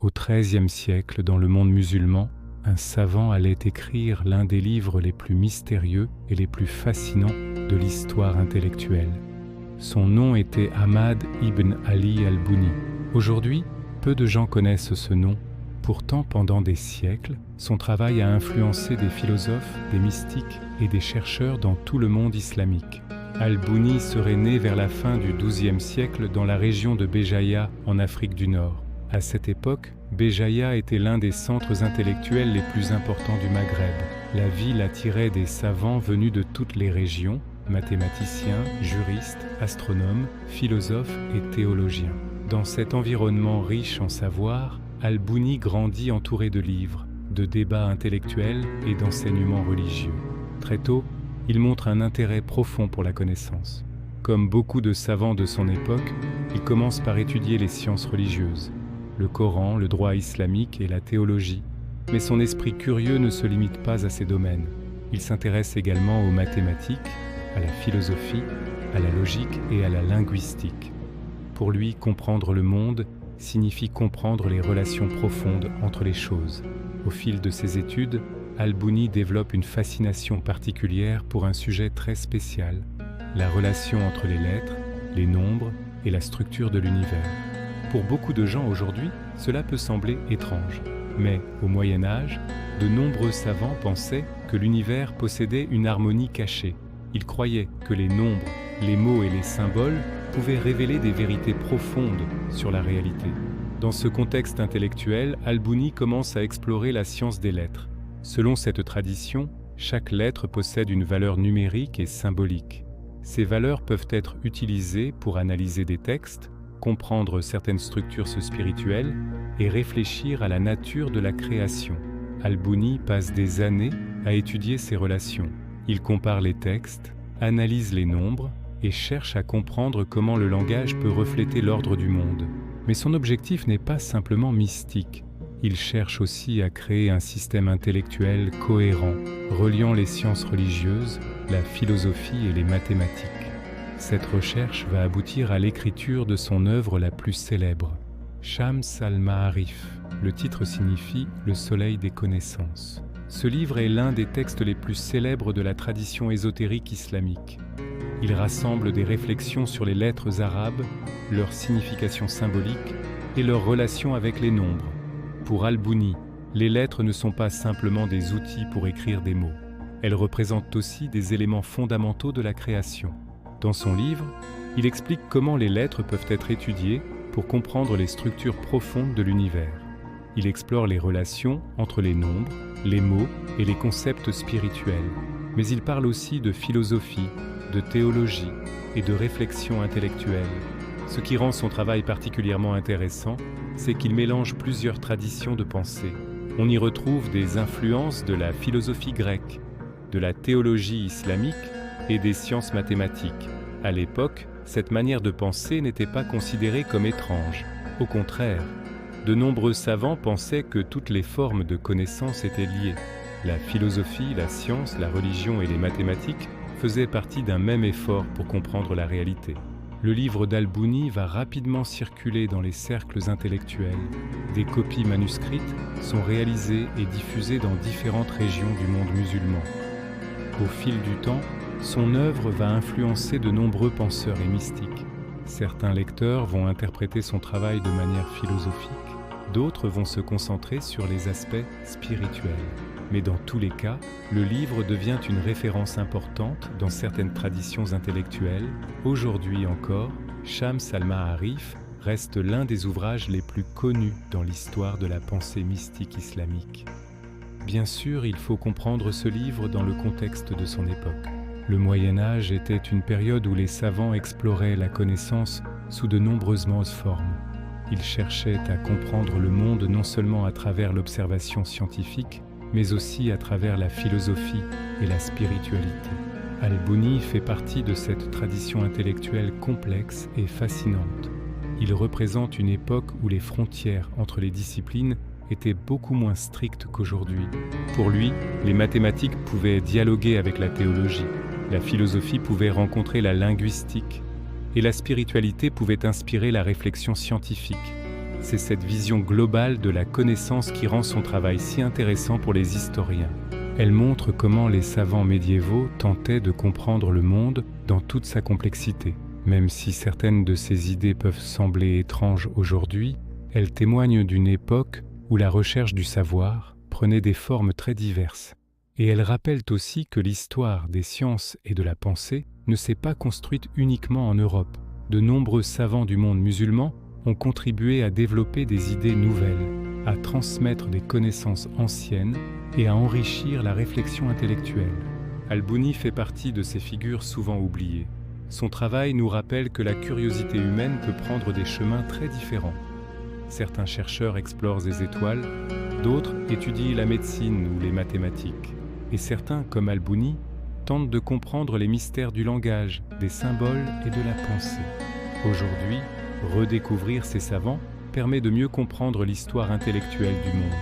Au XIIIe siècle, dans le monde musulman, un savant allait écrire l'un des livres les plus mystérieux et les plus fascinants de l'histoire intellectuelle. Son nom était Ahmad ibn Ali al-Buni. Aujourd'hui, peu de gens connaissent ce nom. Pourtant, pendant des siècles, son travail a influencé des philosophes, des mystiques et des chercheurs dans tout le monde islamique. Al-Buni serait né vers la fin du XIIe siècle dans la région de Béjaïa, en Afrique du Nord. À cette époque, Béjaïa était l'un des centres intellectuels les plus importants du Maghreb. La ville attirait des savants venus de toutes les régions, mathématiciens, juristes, astronomes, philosophes et théologiens. Dans cet environnement riche en savoir, Al-Buni grandit entouré de livres, de débats intellectuels et d'enseignements religieux. Très tôt, il montre un intérêt profond pour la connaissance. Comme beaucoup de savants de son époque, il commence par étudier les sciences religieuses, le Coran, le droit islamique et la théologie. Mais son esprit curieux ne se limite pas à ces domaines. Il s'intéresse également aux mathématiques, à la philosophie, à la logique et à la linguistique. Pour lui, comprendre le monde signifie comprendre les relations profondes entre les choses. Au fil de ses études, Al-Buni développe une fascination particulière pour un sujet très spécial, la relation entre les lettres, les nombres et la structure de l'univers. Pour beaucoup de gens aujourd'hui, cela peut sembler étrange. Mais au Moyen Âge, de nombreux savants pensaient que l'univers possédait une harmonie cachée. Ils croyaient que les nombres, les mots et les symboles pouvaient révéler des vérités profondes sur la réalité. Dans ce contexte intellectuel, Al-Buni commence à explorer la science des lettres. Selon cette tradition, chaque lettre possède une valeur numérique et symbolique. Ces valeurs peuvent être utilisées pour analyser des textes, comprendre certaines structures spirituelles et réfléchir à la nature de la création. Al-Buni passe des années à étudier ces relations. Il compare les textes, analyse les nombres et cherche à comprendre comment le langage peut refléter l'ordre du monde. Mais son objectif n'est pas simplement mystique. Il cherche aussi à créer un système intellectuel cohérent, reliant les sciences religieuses, la philosophie et les mathématiques. Cette recherche va aboutir à l'écriture de son œuvre la plus célèbre, Shams al-Ma'arif. Le titre signifie « Le soleil des connaissances ». Ce livre est l'un des textes les plus célèbres de la tradition ésotérique islamique. Il rassemble des réflexions sur les lettres arabes, leur signification symbolique et leur relation avec les nombres. Pour Al-Buni, les lettres ne sont pas simplement des outils pour écrire des mots. Elles représentent aussi des éléments fondamentaux de la création. Dans son livre, il explique comment les lettres peuvent être étudiées pour comprendre les structures profondes de l'univers. Il explore les relations entre les nombres, les mots et les concepts spirituels. Mais il parle aussi de philosophie, de théologie et de réflexion intellectuelle. Ce qui rend son travail particulièrement intéressant, c'est qu'il mélange plusieurs traditions de pensée. On y retrouve des influences de la philosophie grecque, de la théologie islamique et des sciences mathématiques. À l'époque, cette manière de penser n'était pas considérée comme étrange. Au contraire, de nombreux savants pensaient que toutes les formes de connaissance étaient liées. La philosophie, la science, la religion et les mathématiques faisaient partie d'un même effort pour comprendre la réalité. Le livre d'Al-Buni va rapidement circuler dans les cercles intellectuels. Des copies manuscrites sont réalisées et diffusées dans différentes régions du monde musulman. Au fil du temps, son œuvre va influencer de nombreux penseurs et mystiques. Certains lecteurs vont interpréter son travail de manière philosophique, d'autres vont se concentrer sur les aspects spirituels. Mais dans tous les cas, le livre devient une référence importante dans certaines traditions intellectuelles. Aujourd'hui encore, Shams al-Ma'arif reste l'un des ouvrages les plus connus dans l'histoire de la pensée mystique islamique. Bien sûr, il faut comprendre ce livre dans le contexte de son époque. Le Moyen Âge était une période où les savants exploraient la connaissance sous de nombreuses formes. Ils cherchaient à comprendre le monde non seulement à travers l'observation scientifique, mais aussi à travers la philosophie et la spiritualité. Al-Buni fait partie de cette tradition intellectuelle complexe et fascinante. Il représente une époque où les frontières entre les disciplines étaient beaucoup moins strictes qu'aujourd'hui. Pour lui, les mathématiques pouvaient dialoguer avec la théologie, la philosophie pouvait rencontrer la linguistique, et la spiritualité pouvait inspirer la réflexion scientifique. C'est cette vision globale de la connaissance qui rend son travail si intéressant pour les historiens. Elle montre comment les savants médiévaux tentaient de comprendre le monde dans toute sa complexité. Même si certaines de ces idées peuvent sembler étranges aujourd'hui, elles témoignent d'une époque où la recherche du savoir prenait des formes très diverses. Et elles rappellent aussi que l'histoire des sciences et de la pensée ne s'est pas construite uniquement en Europe. De nombreux savants du monde musulman ont contribué à développer des idées nouvelles, à transmettre des connaissances anciennes et à enrichir la réflexion intellectuelle. Al-Bouni fait partie de ces figures souvent oubliées. Son travail nous rappelle que la curiosité humaine peut prendre des chemins très différents. Certains chercheurs explorent les étoiles, d'autres étudient la médecine ou les mathématiques. Et certains, comme Al-Bouni, tentent de comprendre les mystères du langage, des symboles et de la pensée. Aujourd'hui, redécouvrir ces savants permet de mieux comprendre l'histoire intellectuelle du monde.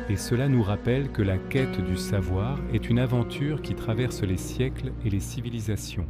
Et cela nous rappelle que la quête du savoir est une aventure qui traverse les siècles et les civilisations.